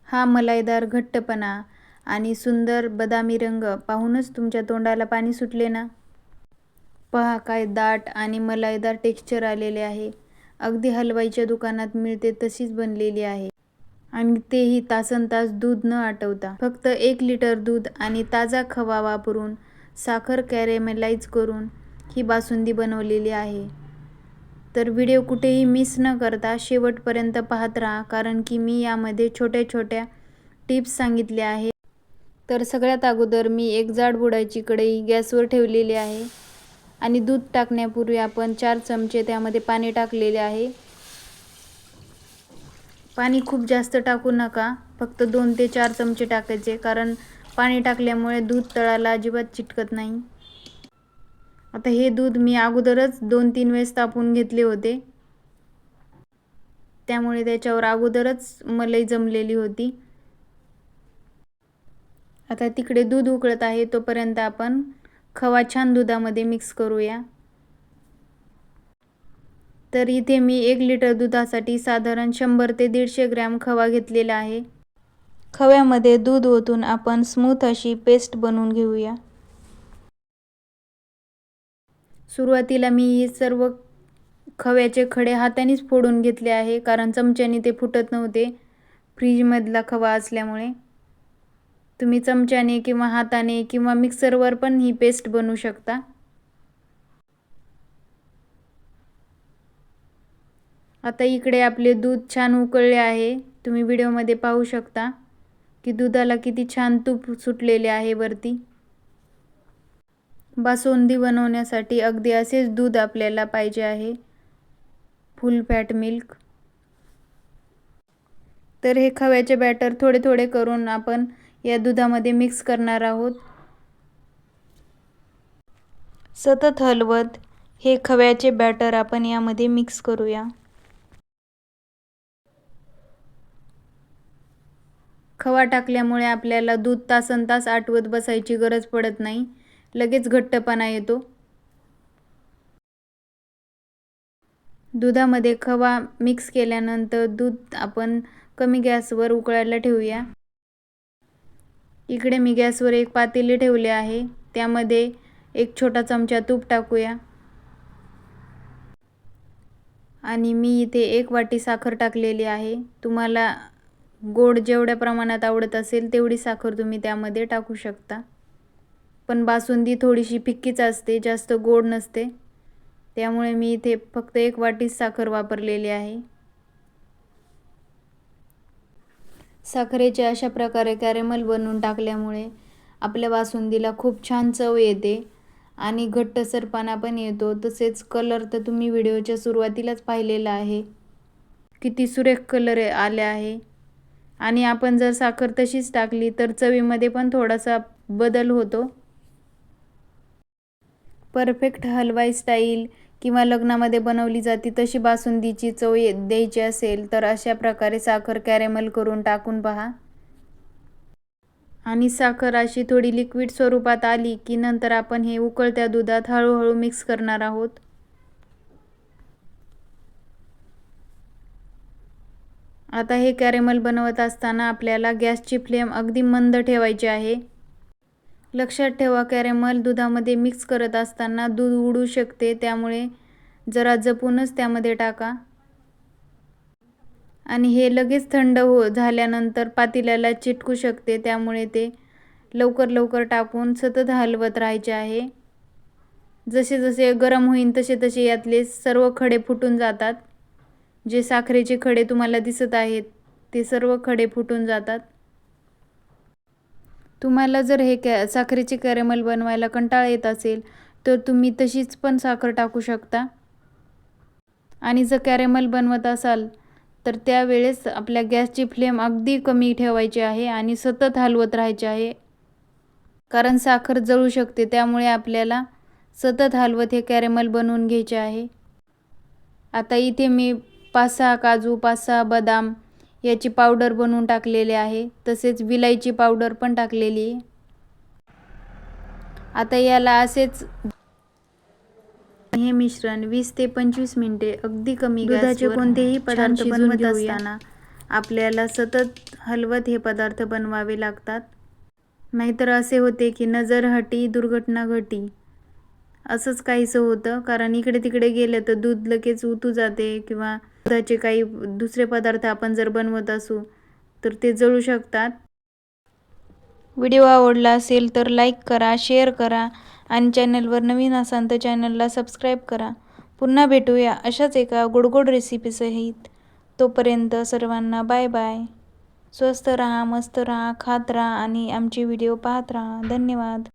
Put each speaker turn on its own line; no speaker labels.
हा मलाईदार घट्टपणा आणि सुंदर बदामी रंग पाहूनच तुमच्या तोंडाला पाणी सुटले ना? पहा काय दाट आणि मलाईदार टेक्स्चर आलेले आहे. अगदी हलवाईच्या दुकानात मिळते तशीच बनलेली आहे. आणि तेही तासनतास दूध न आटवता. फक्त 1 लिटर दूध आणि ताजा खवा वापरून साखर कॅरेमेलाइज करून ही बासुंदी बनवलेली आहे. तर व्हिडिओ कुठेही मिस न करता शेवटपर्यंत पाहत राहा, कारण की मी यामध्ये छोट्या छोट्या टिप्स सांगितल्या आहेत. तर सगळ्यात अगोदर मी एक जाड बुडाची कढई गॅसवर ठेवलेली आहे आणि दूध टाकण्यापूर्वी आपण 4 चमचे त्यामध्ये पाणी टाकलेले आहे. पाणी खूप जास्त टाकू नका, फक्त 2 ते 4 चमचे टाकायचे, कारण पाणी टाकल्यामुळे दूध तळाला अजिबात चिटकत नाही. आता हे दूध मी अगोदरच 2-3 वेळेस तापवून घेतले होते, त्यामुळे त्याच्यावर अगोदरच मलाई जमलेली होती. आता तिकडे दूध उकळत आहे, तोपर्यंत आपण खवा छान दुधामध्ये मिक्स करूया. तर इथे मी 1 लिटर दुधासाठी साधारण 100 ते 150 ग्रॅम खवा घेतलेला आहे. खव्यामध्ये दूध ओतून आपण स्मूथ अशी पेस्ट बनवून घेऊया. सुरुवातीला मी हे सर्व खव्याचे खडे हातानेच फोडून घेतले आहे, कारण चमच्याने ते फुटत नव्हते फ्रीजमधला खवा असल्यामुळे. तुम्ही चमच्याने किंवा हाताने किंवा मिक्सरवर पण ही पेस्ट बनवू शकता. आता इकडे आपले दूध छान उकळले आहे. तुम्ही व्हिडिओमध्ये पाहू शकता की दुधाला किती छान तूप सुटलेले आहे वरती. बासुंदी बनवण्यासाठी अगदी असेच दूध आपल्याला पाहिजे आहे, फुल फॅट मिल्क. तर हे खव्याचे बॅटर थोडे थोडे करून आपण या दुधामध्ये मिक्स करणार आहोत. सतत हलवत हे खव्याचे बॅटर आपण यामध्ये मिक्स करूया. खवा टाकल्यामुळे आपल्याला दूध तासनतास आटवत बसायची गरज पडत नाही, लगेच घट्टपणा येतो. दुधामध्ये खवा मिक्स केल्यानंतर दूध आपण कमी गॅसवर उकळायला ठेवूया. इकडे मी गॅसवर एक पातेले ठेवले आहे, त्यामध्ये 1 छोटा चमचा तूप टाकूया आणि मी इथे 1 वाटी साखर टाकलेली आहे. तुम्हाला गोड जेवढ्या प्रमाणात आवडत असेल तेवढी साखर तुम्ही त्यामध्ये टाकू शकता. पण बासुंदी थोडीशी फिक्कीच असते, जास्त गोड नसते, त्यामुळे मी इथे फक्त 1 वाटी साखर वापरलेली आहे. साखरेचे अशा प्रकारे कॅरेमल बनवून टाकल्यामुळे आपल्या बासुंदीला खूप छान चव येते आणि घट्टसरपणा पण येतो. तसेच कलर तर तुम्ही व्हिडिओच्या सुरुवातीलाच पाहिलेला आहे, किती सुरेख कलर आले आहे. आणि आपण जर साखर तशीच टाकली तर चवीमध्ये पण थोडासा बदल होतो. परफेक्ट हलवाई स्टाईल किंवा लग्नामध्ये बनवली जाते तशी बासुंदीची चव द्यायची असेल तर अशा प्रकारे साखर कॅरेमल करून टाकून पहा. आणि साखर अशी थोडी लिक्विड स्वरूपात आली की नंतर आपण हे उकळत्या दुधात हळूहळू मिक्स करणार आहोत. आता हे कॅरेमल बनवत असताना आपल्याला गॅसची फ्लेम अगदी मंद ठेवायची आहे. लक्षात ठेवा, कॅरेमल दुधामध्ये मिक्स करत असताना दूध उडू शकते, त्यामुळे जरा जपूनच त्यामध्ये टाका. आणि हे लगेच थंड झाल्यानंतर पातेल्याला चिटकू शकते, त्यामुळे ते लवकर लवकर टाकून सतत हलवत राहायचे आहे. जसे जसे गरम होईल तसे तसे यातले सर्व खडे फुटून जातात. जे साखरेचे खडे तुम्हाला दिसत आहेत ते सर्व खडे फुटून जातात. तुम्हाला जर हे साखरेचे कॅरेमल बनवायला कंटाळा येत असेल तर तुम्ही तशीच पण साखर टाकू शकता. आणि जर कॅरेमल बनवत असाल तर त्यावेळेस आपल्या गॅसची फ्लेम अगदी कमी ठेवायची आहे आणि सतत हलवत राहायचे आहे, कारण साखर जळू शकते. त्यामुळे आपल्याला सतत हलवत हे कॅरेमल बनवून घ्यायचे आहे. आता इथे मी 5-6 काजू, 5-6 बदाम याची पावडर बनवून टाकलेले आहे, तसेच विलायची पावडर पण टाकलेली आहे. आता याला असेच हे मिश्रण 20 ते 25 मिनिटे अगदी कमी गॅसवर. दुधाचे कोणतेही पदार्थ बनवत असताना आपल्याला सतत हलवत हे पदार्थ बनवावे लागतात. नाहीतर असे होते की नजर हटी दुर्घटना घटी, असंच काहीसं होतं. कारण इकडे तिकडे गेलं तर दूध लगेच उतू जाते किंवा दुधाचे काही दुसरे पदार्थ आपण जर बनवत असू तर ते जळू शकतात. व्हिडिओ आवडला असेल तर लाईक करा, शेअर करा आणि चॅनलवर नवीन असाल तर चॅनलला सबस्क्राईब करा. पुन्हा भेटूया अशाच एका गोड रेसिपीसहित. तोपर्यंत सर्वांना बाय बाय. स्वस्त राहा, मस्त राहा, खात राहा आणि आमचे व्हिडिओ पाहत राहा. धन्यवाद.